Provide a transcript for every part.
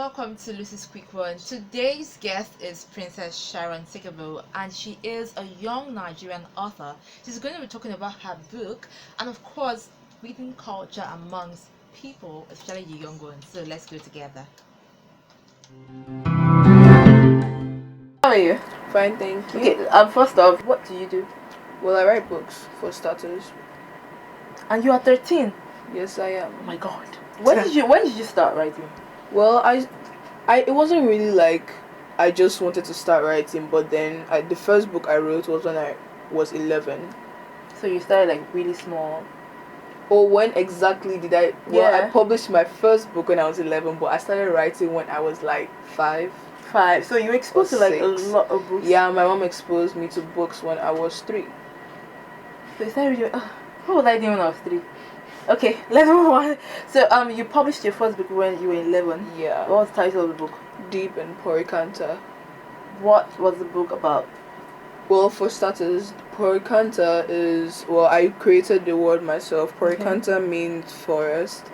welcome to Lucy's Quick One. Today's guest is Princess Sharon Sekebo, and she is a young Nigerian author. She's going to be talking about her book and, of course, reading culture amongst people, especially the young ones. So let's go together. How are you? Fine, thank you. Okay, first off, what do you do? Well, I write books, for starters. And you are 13. Yes, I am. Oh my God. When did you start writing? Well, it wasn't really like I just wanted to start writing, but then the first book I wrote was when I was 11. So you started like really small. Or when exactly did I? Well, Yeah. I published my first book when I was 11, but I started writing when I was like 5. So you were exposed to like a 6. lot of books. Yeah, my mom exposed me to books when I was 3. So you started reading. What was I doing when I was 3? Okay, let's move on. So you published your first book when you were 11. Yeah. What was the title of the book? Deep and Porikanta. What was the book about? Well, for starters, Porikanta is, well, I created the word myself. Porikanta means forest.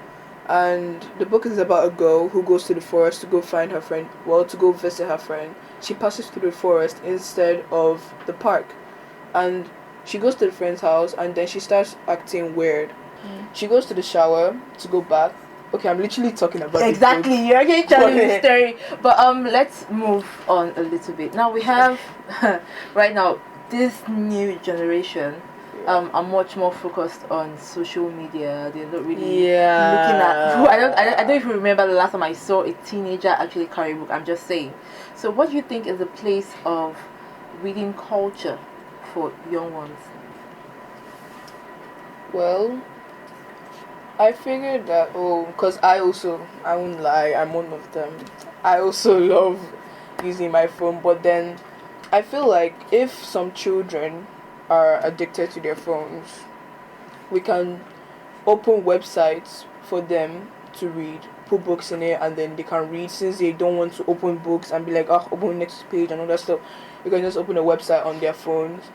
And the book is about a girl who goes to the forest to go find her friend, well, to go visit her friend. She passes through the forest instead of the park. And she goes to the friend's house and then she starts acting weird. She goes to the shower to go bath. Okay, I'm literally talking about exactly. You're actually telling me the story. But let's move on a little bit. Now we have right now this new generation are much more focused on social media. They're not really looking at. I don't even remember the last time I saw a teenager actually carry a book. I'm just saying. So what do you think is the place of reading culture for young ones? Well, I figured that, because I won't lie, I'm one of them. I also love using my phone, but then I feel like if some children are addicted to their phones, we can open websites for them to read, put books in it, and then they can read. Since they don't want to open books and be like, open next page and all that stuff, you can just open a website on their phones,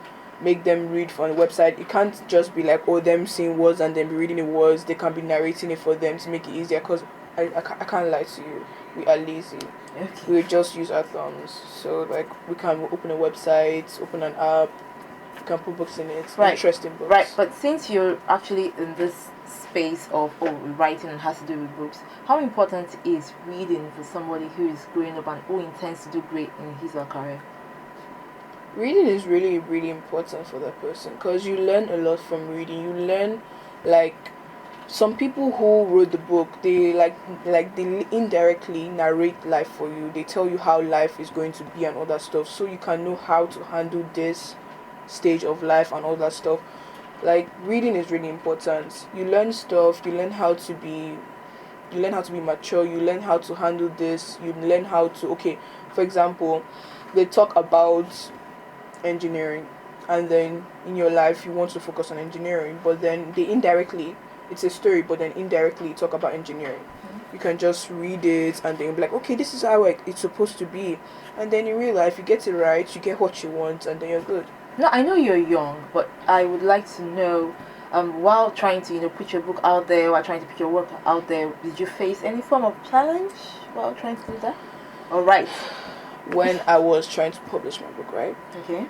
make them read from the website. It can't just be like, them seeing words and then be reading the words. They can be narrating it for them to make it easier, because I can't lie to you, we are lazy. Okay. We just use our thumbs. So like, we can open a website, open an app, we can put books in it. Right. Interesting books. Right, but since you're actually in this space of writing and has to do with books, how important is reading for somebody who is growing up and who intends to do great in his or her career? Reading is really, really important for that person, because you learn a lot from reading. You learn, like, some people who wrote the book, they they indirectly narrate life for you. They tell you how life is going to be and all that stuff, so you can know how to handle this stage of life and all that stuff. Like, reading is really important. You learn stuff. You learn how to be mature. You learn how to handle this. You learn how to, for example, they talk about engineering, and then in your life you want to focus on engineering, but then they indirectly, it's a story, but then indirectly talk about engineering. You can just read it and then be like, okay, this is how it's supposed to be, and then in real life you get it right, you get what you want, and then you're good. Now, I know you're young, but I would like to know, while trying to put your book out there, while trying to put your work out there, did you face any form of challenge while trying to do that? All right. When I was trying to publish my book, right? Okay.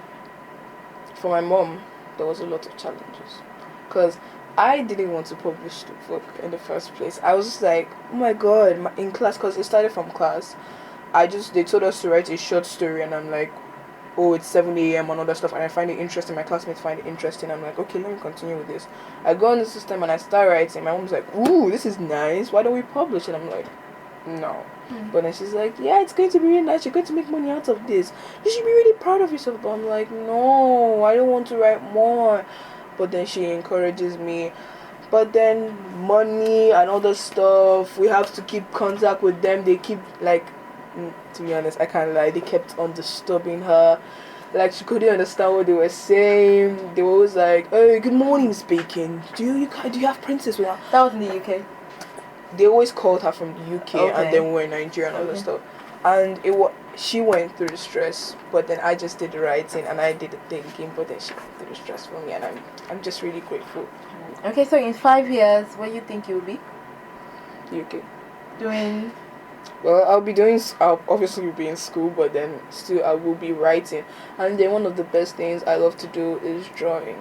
For my mom, there was a lot of challenges, because I didn't want to publish the book in the first place. I was just like, oh my god, in class, because it started from class. They told us to write a short story, and I'm like, it's 7 a.m. and all that stuff, and I find it interesting, my classmates find it interesting. I'm like, okay, let me continue with this. I go on the system and I start writing. My mom's like, ooh, this is nice, why don't we publish it? I'm like, no. But then she's like, yeah, it's going to be really nice, you're going to make money out of this, you should be really proud of yourself. But I'm like, no, I don't want to write more. But then she encourages me. But then money and other stuff, we have to keep contact with them. They keep, like, to be honest, I can't lie, they kept on disturbing her. Like, she couldn't understand what they were saying. They were always like, hey, good morning, speaking. Do you have Princess with her? That was in the UK. They always called her from the UK, Okay. and then we were in Nigeria and all that stuff. And she went through the stress, but then I just did the writing and I did the thinking, but then she went through the stress for me, and I'm just really grateful. Okay, so in 5 years, where you think you'll be? UK. Doing Well, I'll obviously be in school, but then still I will be writing. And then one of the best things I love to do is drawing.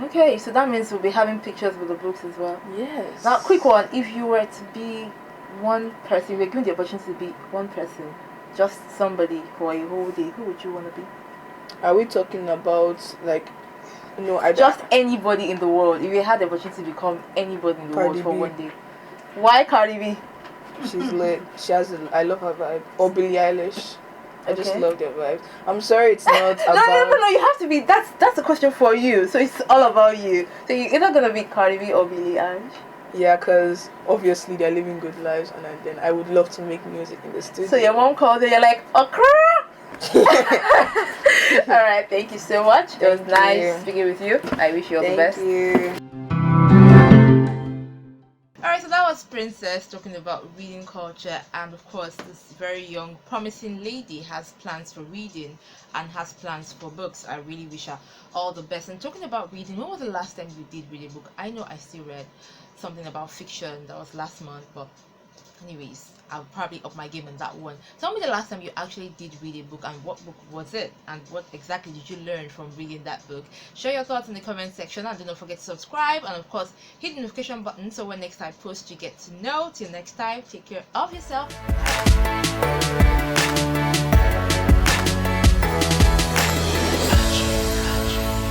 Okay, so that means we'll be having pictures with the books as well. Yes. Now, quick one. If you were to be one person, we're given the opportunity to be one person, just somebody for a whole day, who would you want to be? Are we talking about like, Just anybody in the world. If you had the opportunity to become anybody in the Cardi world for B. one day, why Cardi B? She's lit. I love her vibe. Or Billie Eilish. I just Okay. love their vibes. I'm sorry, it's not about. No. You have to be. That's a question for you. So it's all about you. So you're either gonna be Cardi B or Billie Eilish. Yeah, because obviously they're living good lives, and then I would love to make music in the studio. So your mom called and you're like, okra. All right. Thank you so much. It was nice speaking with you. I wish you all the best. Thank you. Alright, so that was Princess talking about reading culture, and of course this very young promising lady has plans for reading and has plans for books. I really wish her all the best. And talking about reading, when was the last time you did read a book? I know I still read something about fiction, that was last month, but anyways, I'll probably up my game on that one. Tell me the last time you actually did read a book, and what book was it, and what exactly did you learn from reading that book? Share your thoughts in the comment section, and do not forget to subscribe, and of course hit the notification button so when next I post you get to know. Till next time, take care of yourself.